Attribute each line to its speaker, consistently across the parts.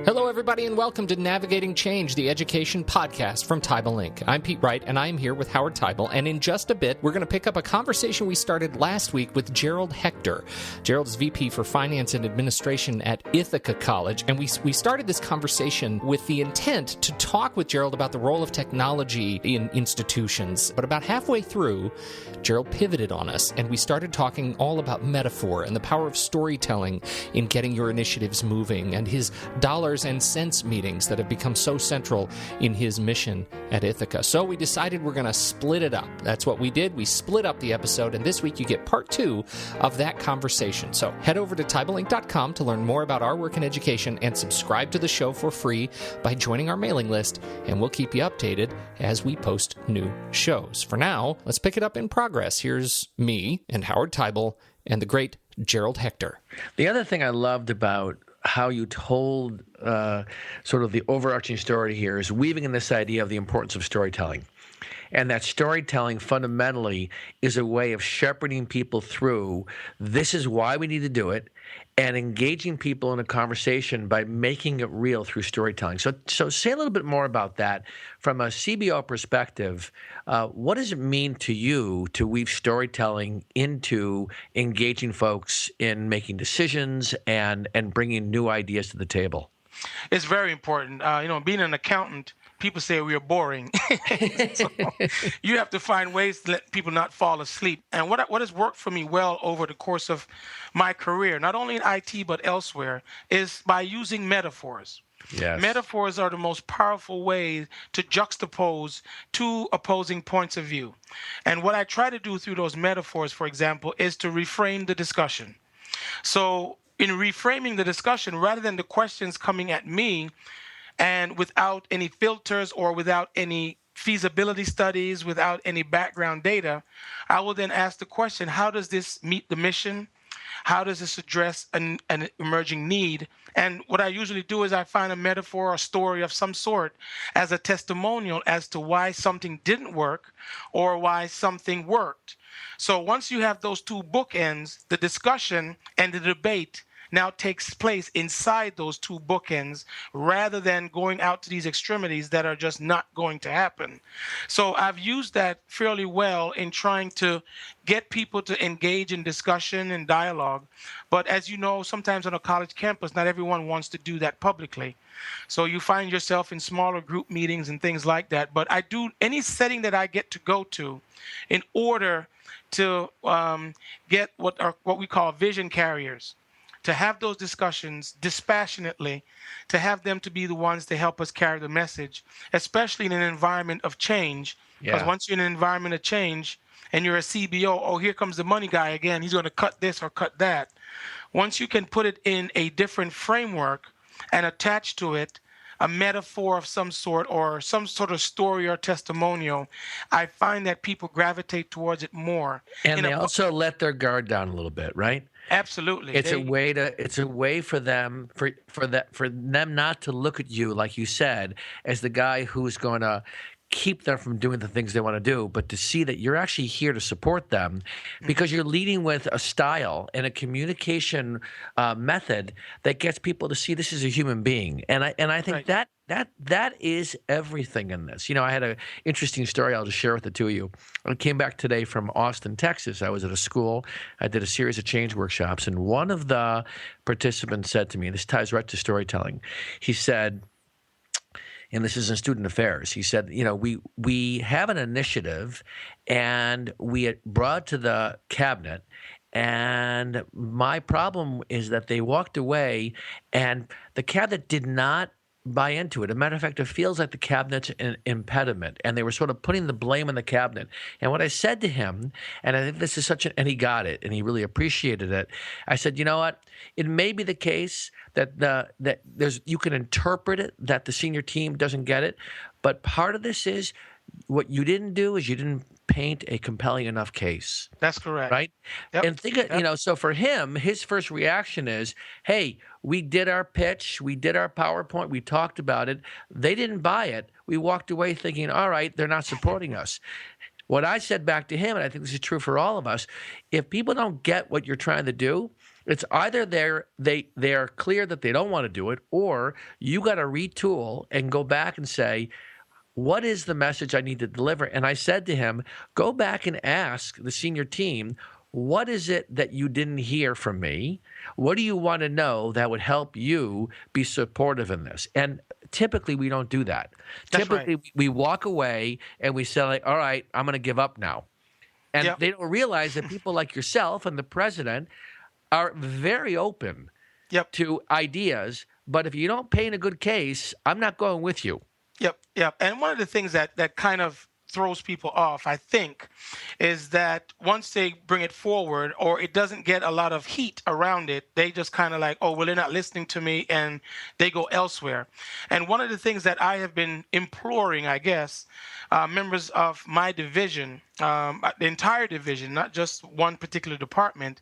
Speaker 1: Hello, everybody, and welcome to Navigating Change, the education podcast from Tybal Inc. I'm Pete Wright, and I am here with Howard Tybal, and in just a bit, we're going to pick up a conversation we started last week with Gerald Hector. Gerald is VP for Finance and Administration at Ithaca College, and we started this conversation with the intent to talk with Gerald about the role of technology in institutions. But about halfway through, Gerald pivoted on us, and we started talking all about metaphor and the power of storytelling in getting your initiatives moving, and his dollars and cents meetings that have become so central in his mission at Ithaca. So we decided we're going to split it up. That's what we did. We split up the episode, and this week you get part 2 of that conversation. So head over to tybalinc.com to learn more about our work in education and subscribe to the show for free by joining our mailing list, and we'll keep you updated as we post new shows. For now, let's pick it up in progress. Here's me and Howard Tybal and the great Gerald Hector.
Speaker 2: The other thing I loved about how you told sort of the overarching story here is weaving in this idea of the importance of storytelling. And that storytelling fundamentally is a way of shepherding people through, this is why we need to do it, and engaging people in a conversation by making it real through storytelling. So say a little bit more about that. From a CBO perspective, what does it mean to you to weave storytelling into engaging folks in making decisions and bringing new ideas to the table?
Speaker 3: It's very important. Being an accountant, people say we are boring. So you have to find ways to let people not fall asleep. And what has worked for me well over the course of my career, not only in IT but elsewhere, is by using metaphors.
Speaker 2: Yes.
Speaker 3: Metaphors are the most powerful way to juxtapose two opposing points of view. And what I try to do through those metaphors, for example, is to reframe the discussion. So in reframing the discussion, rather than the questions coming at me and without any filters or without any feasibility studies, without any background data, I will then ask the question, how does this meet the mission? How does this address an emerging need? And what I usually do is I find a metaphor or story of some sort as a testimonial as to why something didn't work or why something worked. So once you have those two bookends, the discussion and the debate now takes place inside those two bookends rather than going out to these extremities that are just not going to happen. So I've used that fairly well in trying to get people to engage in discussion and dialogue. But as you know, sometimes on a college campus, not everyone wants to do that publicly. So you find yourself in smaller group meetings and things like that. But I do any setting that I get to go to in order to get what we call vision carriers, to have those discussions dispassionately, to have them to be the ones to help us carry the message, especially in an environment of change. Because once you're in an environment of change and you're a CBO, oh, here comes the money guy again. He's going to cut this or cut that. Once you can put it in a different framework and attach to it a metaphor of some sort or some sort of story or testimonial, I find that people gravitate towards it more.
Speaker 2: And they also let their guard down a little bit, right?
Speaker 3: Absolutely.
Speaker 2: It's a way for them not to look at you, like you said, as the guy who's going to keep them from doing the things they want to do, but to see that you're actually here to support them because you're leading with a style and a communication method that gets people to see this is a human being. And I think that is everything in this. I had an interesting story I'll just share with the two of you. I came back today from Austin, Texas. I was at a school. I did a series of change workshops, and one of the participants said to me, this ties right to storytelling, he said, and this is in student affairs, he said, we have an initiative and we brought to the cabinet, and my problem is that they walked away and the cabinet did not buy into it. As a matter of fact, it feels like the cabinet's an impediment, and they were sort of putting the blame on the cabinet. And what I said to him, and I think this is and he got it, and he really appreciated it. I said, you know what? It may be the case that you can interpret it that the senior team doesn't get it, but part of this is what you didn't do is you didn't paint a compelling enough case.
Speaker 3: That's correct.
Speaker 2: Right?
Speaker 3: Yep.
Speaker 2: And think, so for him, his first reaction is, hey, we did our pitch, we did our PowerPoint, we talked about it. They didn't buy it. We walked away thinking, all right, they're not supporting us. What I said back to him, and I think this is true for all of us, if people don't get what you're trying to do, It's either they are clear that they don't want to do it, or you got to retool and go back and say, what is the message I need to deliver? And I said to him, go back and ask the senior team, what is it that you didn't hear from me? What do you want to know that would help you be supportive in this? And typically we don't do that.
Speaker 3: That's
Speaker 2: Typically
Speaker 3: right.
Speaker 2: we walk away and we say, like, all right, I'm going to give up now. And
Speaker 3: Yep.
Speaker 2: they don't realize that people like yourself and the president are very open
Speaker 3: Yep.
Speaker 2: to ideas. But if you don't paint a good case, I'm not going with you.
Speaker 3: Yep. And one of the things that kind of throws people off, I think, is that once they bring it forward or it doesn't get a lot of heat around it, they just kind of like, oh, well, they're not listening to me, and they go elsewhere. And one of the things that I have been imploring, I guess, members of my division, the entire division, not just one particular department,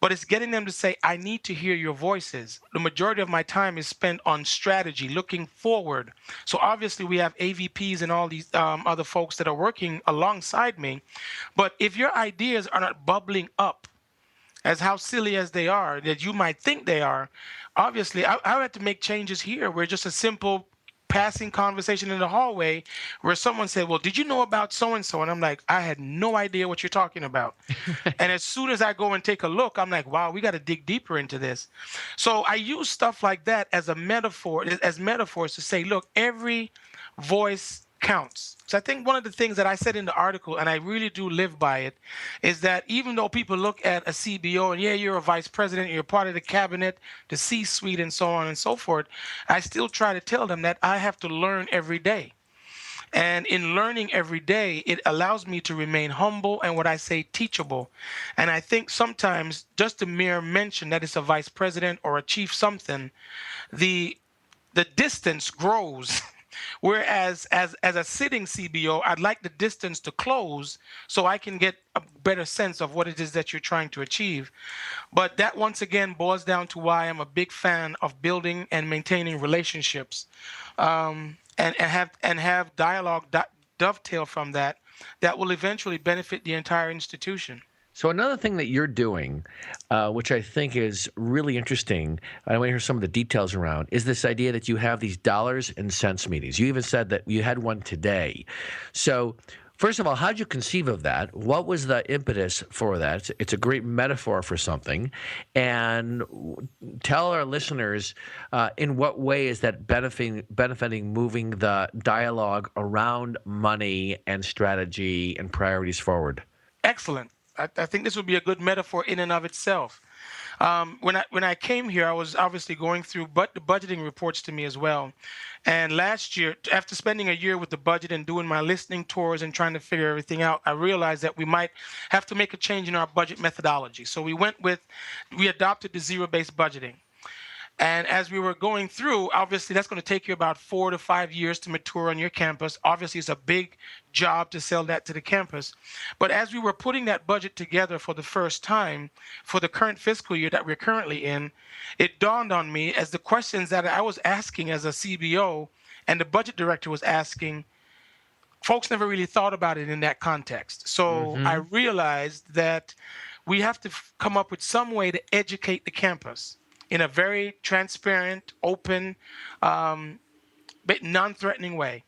Speaker 3: but it's getting them to say, I need to hear your voices. The majority of my time is spent on strategy, looking forward. So obviously we have AVPs and all these other folks that are working alongside me. But if your ideas are not bubbling up, as how silly as they are, that you might think they are, obviously I had to make changes here where just a simple passing conversation in the hallway where someone said, well, did you know about so-and-so? And I'm like, I had no idea what you're talking about. And as soon as I go and take a look, I'm like, wow, we got to dig deeper into this. So I use stuff like that as a metaphor, as metaphors to say, look, every voice counts. So I think one of the things that I said in the article, and I really do live by it, is that even though people look at a CBO and, yeah, you're a vice president, you're part of the cabinet, the C-suite, and so on and so forth, I still try to tell them that I have to learn every day. And in learning every day, it allows me to remain humble and, what I say, teachable. And I think sometimes just the mere mention that it's a vice president or a chief something, the distance grows. Whereas as a sitting CBO, I'd like the distance to close so I can get a better sense of what it is that you're trying to achieve. But that once again boils down to why I'm a big fan of building and maintaining relationships, and have dialogue dovetail from that will eventually benefit the entire institution.
Speaker 2: So another thing that you're doing, which I think is really interesting, I want to hear some of the details around, is this idea that you have these dollars and cents meetings. You even said that you had one today. So first of all, how did you conceive of that? What was the impetus for that? It's a great metaphor for something. And tell our listeners, in what way is that benefiting moving the dialogue around money and strategy and priorities forward?
Speaker 3: Excellent. I think this would be a good metaphor in and of itself. When I came here, I was obviously going through the budgeting reports to me as well. And last year, after spending a year with the budget and doing my listening tours and trying to figure everything out, I realized that we might have to make a change in our budget methodology. So we adopted the zero-based budgeting. And as we were going through, obviously that's going to take you about 4 to 5 years to mature on your campus. Obviously, it's a big job to sell that to the campus. But as we were putting that budget together for the first time for the current fiscal year that we're currently in, it dawned on me as the questions that I was asking as a CBO and the budget director was asking, folks never really thought about it in that context. So I realized that we have to come up with some way to educate the campus in a very transparent, open, but non-threatening way.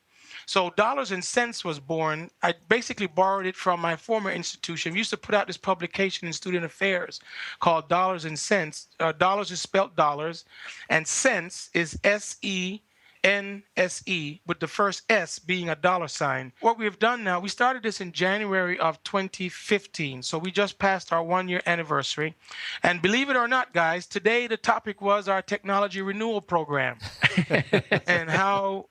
Speaker 3: So Dollars and Cents was born. I basically borrowed it from my former institution. We used to put out this publication in student affairs called Dollars and Cents. Dollars is spelled dollars, and cents is SENSE, with the first S being a dollar sign. What we have done now, we started this in January of 2015. So we just passed our 1-year anniversary. And believe it or not, guys, today the topic was our technology renewal program and how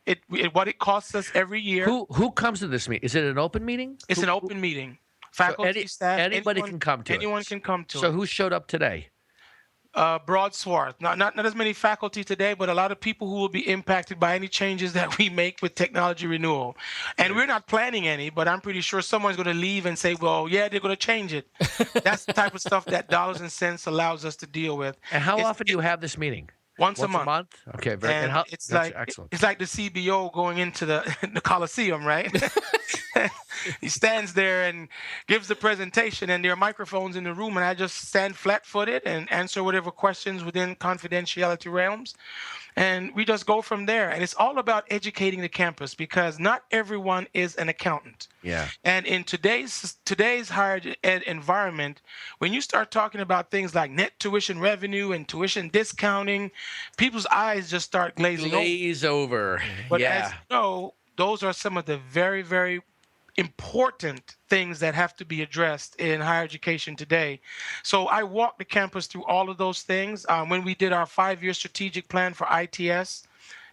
Speaker 3: what it costs us every year.
Speaker 2: Who comes to this meeting? Is it an open meeting?
Speaker 3: It's an open meeting. Faculty, staff,
Speaker 2: anybody can come to it.
Speaker 3: Anyone can come to it.
Speaker 2: So who showed up today?
Speaker 3: Broad swath. Not as many faculty today, but a lot of people who will be impacted by any changes that we make with technology renewal. And we're not planning any, but I'm pretty sure someone's going to leave and say, well, yeah, they're going to change it. That's the type of stuff that Dollars and Cents allows us to deal with.
Speaker 2: And how often do you have this meeting?
Speaker 3: Once a month.
Speaker 2: Okay,
Speaker 3: excellent. It's like the CBO going into the Coliseum, right? He stands there and gives the presentation, and there are microphones in the room, and I just stand flat-footed and answer whatever questions within confidentiality realms. And we just go from there. And it's all about educating the campus, because not everyone is an accountant.
Speaker 2: Yeah.
Speaker 3: And in today's higher ed environment, when you start talking about things like net tuition revenue and tuition discounting, people's eyes just start glazing over.
Speaker 2: Glaze over.
Speaker 3: But
Speaker 2: Yeah.
Speaker 3: as you know, those are some of the very, very important things that have to be addressed in higher education today. So I walked the campus through all of those things. When we did our 5-year strategic plan for ITS,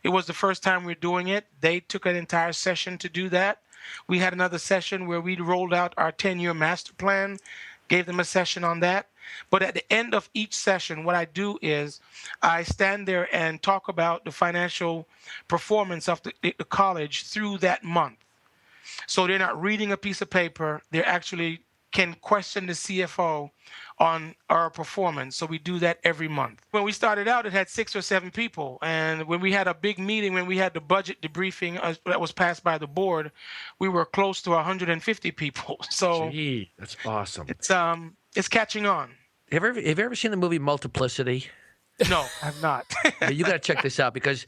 Speaker 3: it was the first time we were doing it. They took an entire session to do that. We had another session where we rolled out our 10-year master plan, gave them a session on that. But at the end of each session, what I do is I stand there and talk about the financial performance of the college through that month. So they're not reading a piece of paper. They actually can question the CFO on our performance. So we do that every month. When we started out, it had 6 or 7 people. And when we had a big meeting, when we had the budget debriefing that was passed by the board, we were close to 150 people. So
Speaker 2: Gee, that's awesome.
Speaker 3: it's catching on.
Speaker 2: Have you ever seen the movie Multiplicity?
Speaker 3: No, I've not.
Speaker 2: You got to check this out, because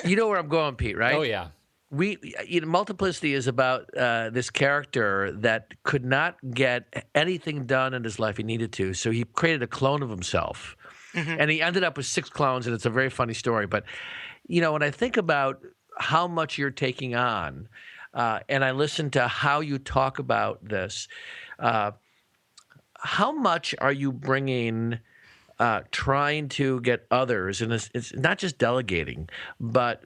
Speaker 2: you know where I'm going, Pete, right?
Speaker 1: Oh, yeah.
Speaker 2: Multiplicity is about this character that could not get anything done in his life he needed to, so he created a clone of himself, and he ended up with 6 clones, and it's a very funny story. But when I think about how much you're taking on, and I listen to how you talk about this, how much are you bringing? Trying to get others, and it's not just delegating, but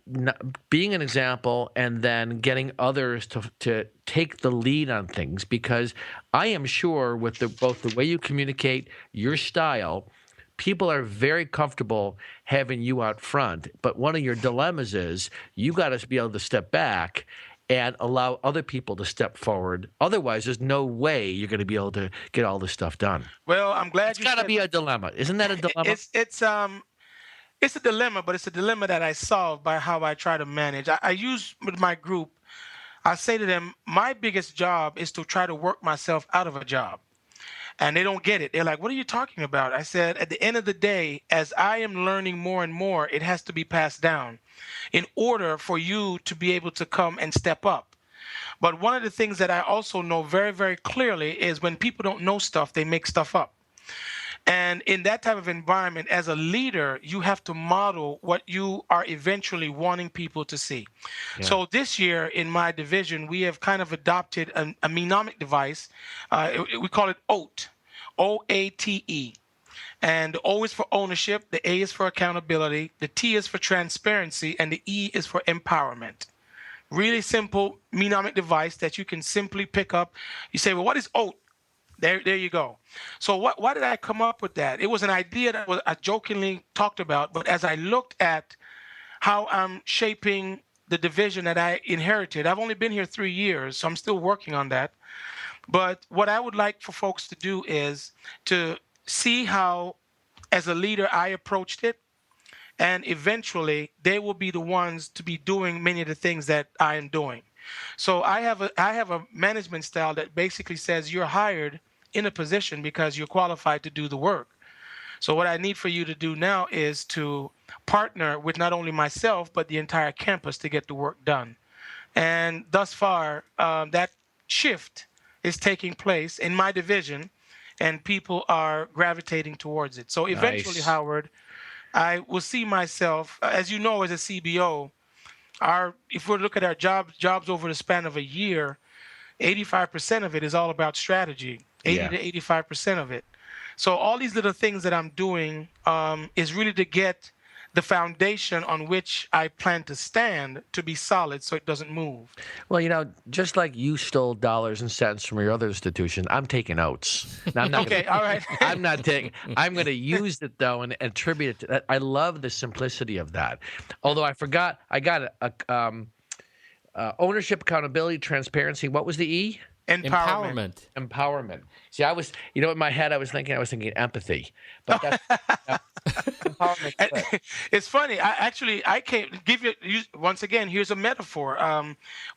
Speaker 2: being an example, and then getting others to take the lead on things. Because I am sure with both the way you communicate, your style, people are very comfortable having you out front. But one of your dilemmas is you got to be able to step back and allow other people to step forward. Otherwise, there's no way you're going to be able to get all this stuff done.
Speaker 3: Well, I'm glad
Speaker 2: It's got to be a dilemma. Isn't that a dilemma?
Speaker 3: It's a dilemma, but it's a dilemma that I solve by how I try to manage. I use with my group, I say to them, my biggest job is to try to work myself out of a job. And they don't get it. They're like, what are you talking about? I said, at the end of the day, as I am learning more and more, it has to be passed down in order for you to be able to come and step up. But one of the things that I also know very, very clearly is when people don't know stuff, they make stuff up. And in that type of environment, as a leader, you have to model what you are eventually wanting people to see. Yeah. So this year in my division, we have kind of adopted a mnemonic device. We call it OATE, O-A-T-E. And the O is for ownership, the A is for accountability, the T is for transparency, and the E is for empowerment. Really simple mnemonic device that you can simply pick up. You say, well, what is OATE? There you go. So why did I come up with that? It was an idea that I jokingly talked about, but as I looked at how I'm shaping the division that I inherited, I've only been here 3 years, so I'm still working on that. But what I would like for folks to do is to see how, as a leader, I approached it, and eventually they will be the ones to be doing many of the things that I am doing. So I have a management style that basically says you're hired in a position because you're qualified to do the work. So what I need for you to do now is to partner with not only myself, but the entire campus to get the work done. And thus far, that shift is taking place in my division, and people are gravitating towards it. So eventually, nice. Howard, I will see myself, as you know, as a CBO, if we look at our jobs over the span of a year, 85% of it is all about strategy, 80 to 85% of it. So all these little things that I'm doing is really to get the foundation on which I plan to stand to be solid so it doesn't move.
Speaker 2: Well, just like you stole dollars and cents from your other institution, I'm taking notes. Now, I'm not
Speaker 3: all right.
Speaker 2: I'm not taking. I'm going to use it, though, and attribute it to that. I love the simplicity of that. Although I forgot, I got ownership, accountability, transparency. What was the E?
Speaker 1: Empowerment.
Speaker 2: See, I was, in my head, I was thinking empathy. But
Speaker 4: Empowerment
Speaker 3: And
Speaker 4: first.
Speaker 3: it's funny. I can't give you once again. Here's a metaphor.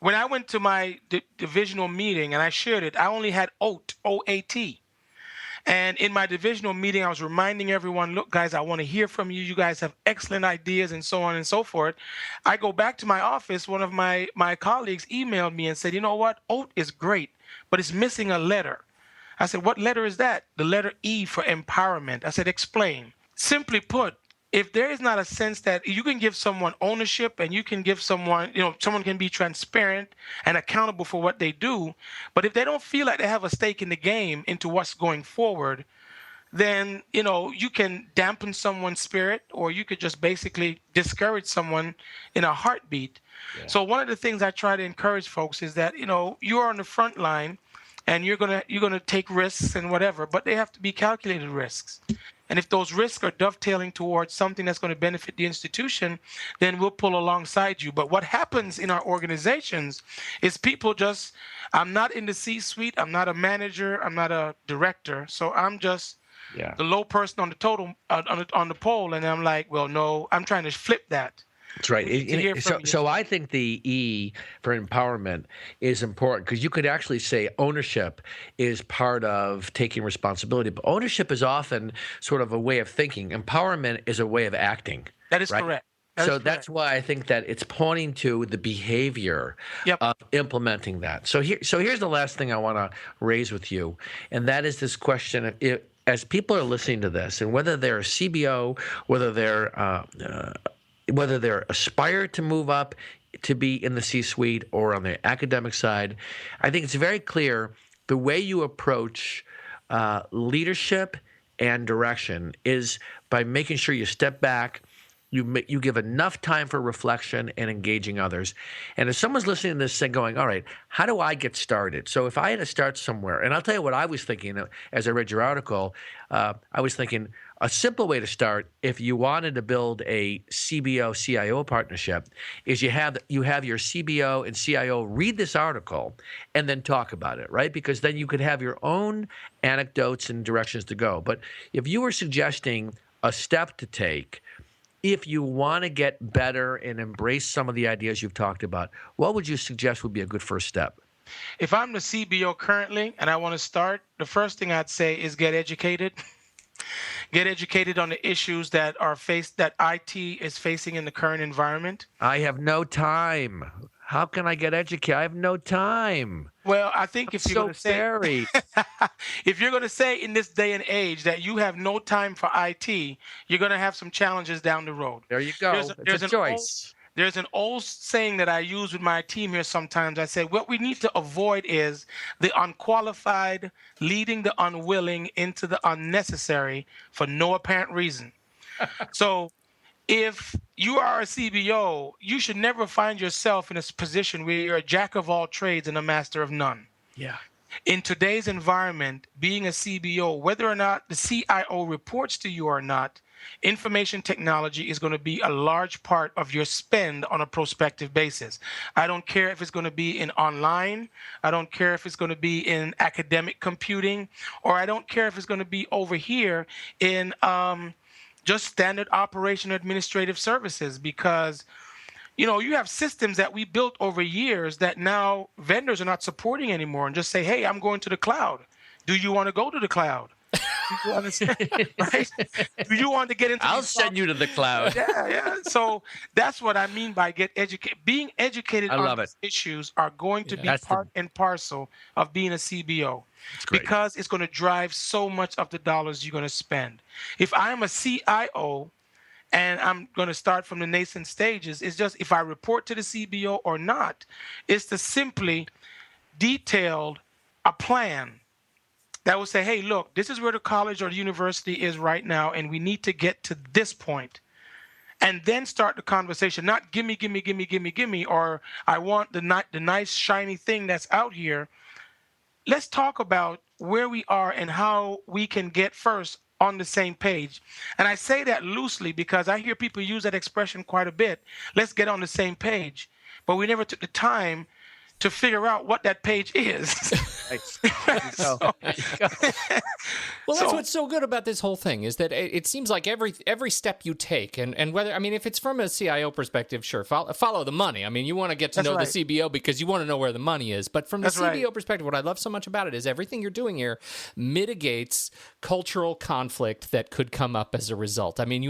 Speaker 3: When I went to my divisional meeting and I shared it, I only had OAT. And in my divisional meeting, I was reminding everyone, look, guys, I want to hear from you. You guys have excellent ideas and so on and so forth. I go back to my office. One of my colleagues emailed me and said, you know what? OAT is great, but it's missing a letter. I said, what letter is that? The letter E for empowerment. I said, explain. Simply put, if there is not a sense that you can give someone ownership and you can give someone, someone can be transparent and accountable for what they do, but if they don't feel like they have a stake in the game into what's going forward, then, you can dampen someone's spirit or you could just basically discourage someone in a heartbeat. Yeah. So one of the things I try to encourage folks is that, you're on the front line and you're gonna take risks and whatever, but they have to be calculated risks. And if those risks are dovetailing towards something that's going to benefit the institution, then we'll pull alongside you. But what happens in our organizations is people just, I'm not in the C-suite, I'm not a manager, I'm not a director, so I'm just the low person on the totem on the pole, and I'm like, well, no, I'm trying to flip that.
Speaker 2: That's right. So I think the E for empowerment is important because you could actually say ownership is part of taking responsibility, but ownership is often sort of a way of thinking. Empowerment is a way of acting.
Speaker 3: That is correct.
Speaker 2: That's why I think that it's pointing to the behavior of implementing that. So here's the last thing I want to raise with you, and that is this question of as people are listening to this, and whether they're a CBO, whether they're aspire to move up to be in the C-suite or on the academic side, I think it's very clear the way you approach leadership and direction is by making sure you step back, you give enough time for reflection and engaging others. And if someone's listening to this and going, all right, how do I get started? So if I had to start somewhere, and I'll tell you what I was thinking as I read your article, I was thinking a simple way to start if you wanted to build a CBO-CIO partnership is you have your CBO and CIO read this article and then talk about it, right? Because then you could have your own anecdotes and directions to go. But if you were suggesting a step to take, if you want to get better and embrace some of the ideas you've talked about, what would you suggest would be a good first step?
Speaker 3: If I'm the CBO currently and I want to start, the first thing I'd say is get educated. Get educated on the issues that IT is facing in the current environment.
Speaker 2: I have no time. How can I get educated? I have no time.
Speaker 3: Well, I think if you're going to say in this day and age that you have no time for IT, you're going to have some challenges down the road.
Speaker 2: There you go. It's a choice.
Speaker 3: There's an old saying that I use with my team here sometimes. I say, what we need to avoid is the unqualified leading the unwilling into the unnecessary for no apparent reason. So if you are a CBO, you should never find yourself in a position where you're a jack of all trades and a master of none.
Speaker 2: Yeah.
Speaker 3: In today's environment, being a CBO, whether or not the CIO reports to you or not, information technology is going to be a large part of your spend on a prospective basis. I don't care if it's going to be in online, I don't care if it's going to be in academic computing, or I don't care if it's going to be over here in just standard operation administrative services, because you have systems that we built over years that now vendors are not supporting anymore and just say, hey, I'm going to the cloud. Do you want to go to the cloud? You understand, right? Do you want to get into?
Speaker 2: I'll send you to the cloud.
Speaker 3: Yeah. So that's what I mean by get educated. Being educated on these issues are going to be part and parcel of being a CBO, because it's going to drive so much of the dollars you're going to spend. If I am a CIO and I'm going to start from the nascent stages, it's just if I report to the CBO or not, it's to simply detailed a plan that will say, hey, look, this is where the college or the university is right now, and we need to get to this point. And then start the conversation, not gimme, or I want the nice, shiny thing that's out here. Let's talk about where we are and how we can get first on the same page. And I say that loosely because I hear people use that expression quite a bit. Let's get on the same page. But we never took the time to figure out what that page is. So,
Speaker 1: Well, that's what's so good about this whole thing is that it seems like every step you take, and whether, I mean, if it's from a CIO perspective, sure, follow the money. I mean, you want to get to know the CBO because you want to know where the money is. But from the CBO perspective, what I love so much about it is everything you're doing here mitigates cultural conflict that could come up as a result. I mean,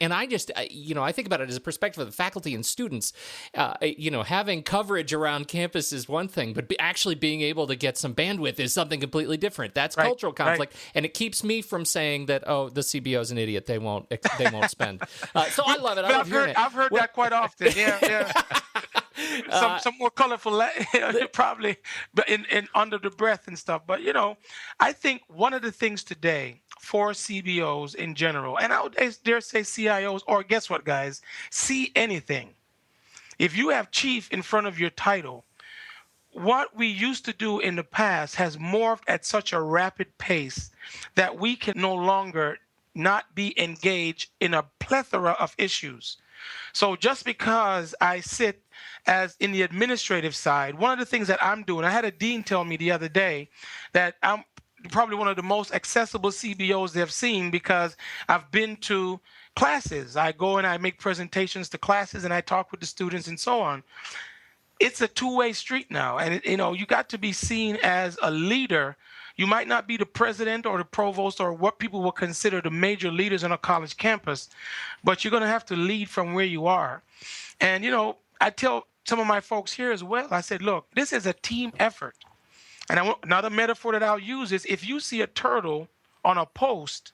Speaker 1: and I just, I think about it as a perspective of the faculty and students. Having coverage around campus is one thing, but actually being able to get some bandwidth is something completely different. That's cultural conflict, and it keeps me from saying that, the CBO is an idiot. They won't spend. So I love it.
Speaker 3: I've heard that quite often. Yeah. Some more colorful, probably, but in under the breath and stuff. But I think one of the things today for CBOs in general, and I would dare say CIOs, or guess what, guys, see anything. If you have chief in front of your title, what we used to do in the past has morphed at such a rapid pace that we can no longer not be engaged in a plethora of issues. So just because I sit as in the administrative side, one of the things that I'm doing, I had a dean tell me the other day that I'm probably one of the most accessible CBOs they've seen because I've been to classes. I go and I make presentations to classes and I talk with the students and so on. It's a two-way street now. And, you got to be seen as a leader. You might not be the president or the provost or what people will consider the major leaders on a college campus, but you're going to have to lead from where you are. And, I tell some of my folks here as well, I said, look, this is a team effort. And another metaphor that I'll use is if you see a turtle on a post,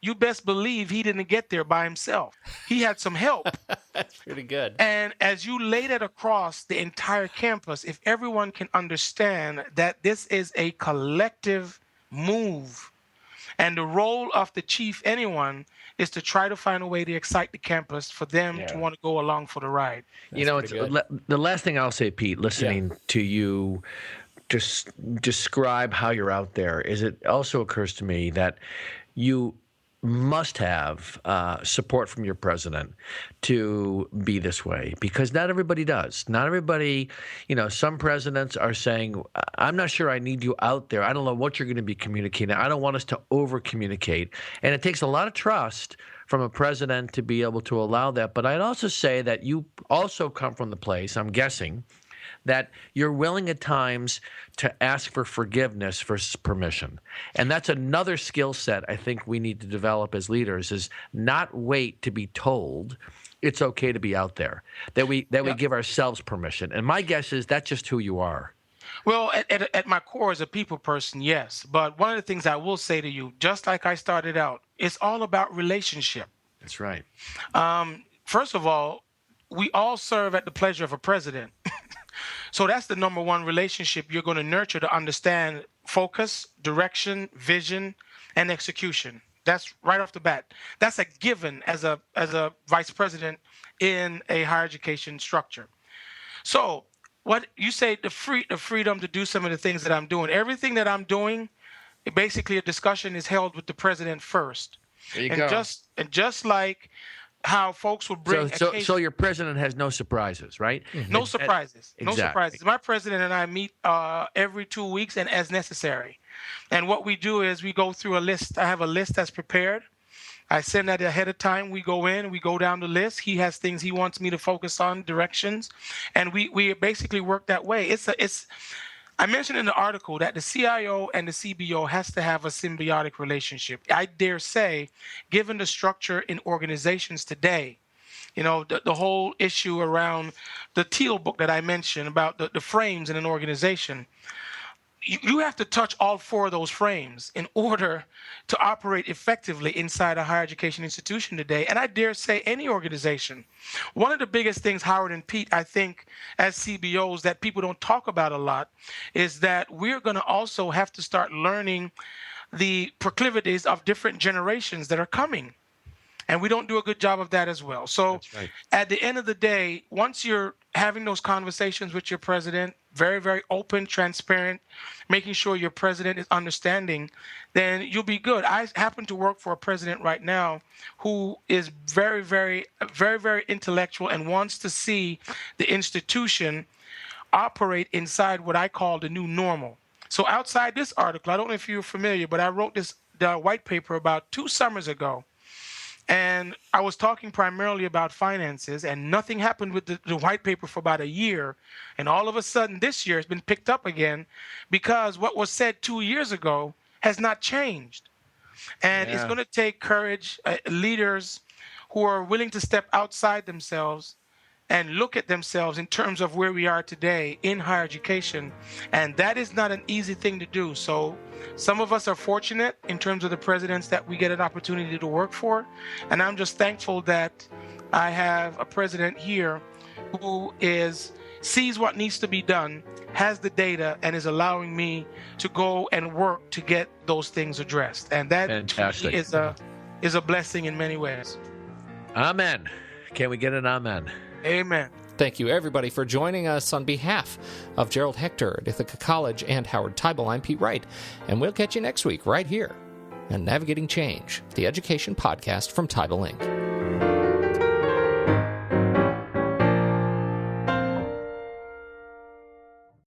Speaker 3: you best believe he didn't get there by himself. He had some help.
Speaker 1: That's pretty good.
Speaker 3: And as you lay that across the entire campus, if everyone can understand that this is a collective move, and the role of the chief, anyone, is to try to find a way to excite the campus for them to want to go along for the ride.
Speaker 2: It's the last thing I'll say, Pete, listening to you just describe how you're out there, is it also occurs to me that you must have support from your president to be this way, because not everybody does. Not everybody, some presidents are saying, I'm not sure I need you out there. I don't know what you're going to be communicating. I don't want us to over communicate. And it takes a lot of trust from a president to be able to allow that. But I'd also say that you also come from the place, I'm guessing, that you're willing at times to ask for forgiveness versus permission. And that's another skill set I think we need to develop as leaders, is not wait to be told it's okay to be out there, that we give ourselves permission. And my guess is that's just who you are.
Speaker 3: Well, at my core as a people person, yes. But one of the things I will say to you, just like I started out, it's all about relationship.
Speaker 2: That's right.
Speaker 3: First of all, we all serve at the pleasure of a president. So that's the number one relationship you're going to nurture to understand focus, direction, vision, and execution. That's right off the bat. That's a given as a vice president in a higher education structure. So what you say, the freedom to do some of the things that I'm doing. Everything that I'm doing, basically a discussion is held with the president first.
Speaker 2: There you go.
Speaker 3: Just like how folks will bring.
Speaker 2: So your president has no surprises, right?
Speaker 3: Mm-hmm. No surprises.
Speaker 2: Exactly.
Speaker 3: No surprises. My president and I meet every 2 weeks and as necessary. And what we do is we go through a list. I have a list that's prepared. I send that ahead of time. We go in, we go down the list. He has things he wants me to focus on, directions, and we basically work that way. I mentioned in the article that the CIO and the CBO has to have a symbiotic relationship. I dare say, given the structure in organizations today, the whole issue around the Teal book that I mentioned about the frames in an organization, you have to touch all four of those frames in order to operate effectively inside a higher education institution today. And I dare say any organization. One of the biggest things, Howard and Pete, I think as CBOs that people don't talk about a lot is that we're going to also have to start learning the proclivities of different generations that are coming. And we don't do a good job of that as well. So at the end of the day, once you're having those conversations with your president, very, very open, transparent, making sure your president is understanding, then you'll be good. I happen to work for a president right now who is very, very, very, very intellectual and wants to see the institution operate inside what I call the new normal. So outside this article, I don't know if you're familiar, but I wrote the white paper about 2 summers ago. And I was talking primarily about finances, and nothing happened with the white paper for about a year. And all of a sudden this year it's been picked up again because what was said 2 years ago has not changed. And it's going to take courage, leaders who are willing to step outside themselves and look at themselves in terms of where we are today in higher education. And that is not an easy thing to do. So some of us are fortunate in terms of the presidents that we get an opportunity to work for. And I'm just thankful that I have a president here who sees what needs to be done, has the data, and is allowing me to go and work to get those things addressed. And that
Speaker 2: Fantastic.
Speaker 3: is a blessing in many ways.
Speaker 2: Amen. Can we get an amen?
Speaker 3: Amen.
Speaker 1: Thank you, everybody, for joining us on behalf of Gerald Hector at Ithaca College and Howard Teibel. I'm Pete Wright, and we'll catch you next week right here on Navigating Change, the education podcast from Teibel Inc.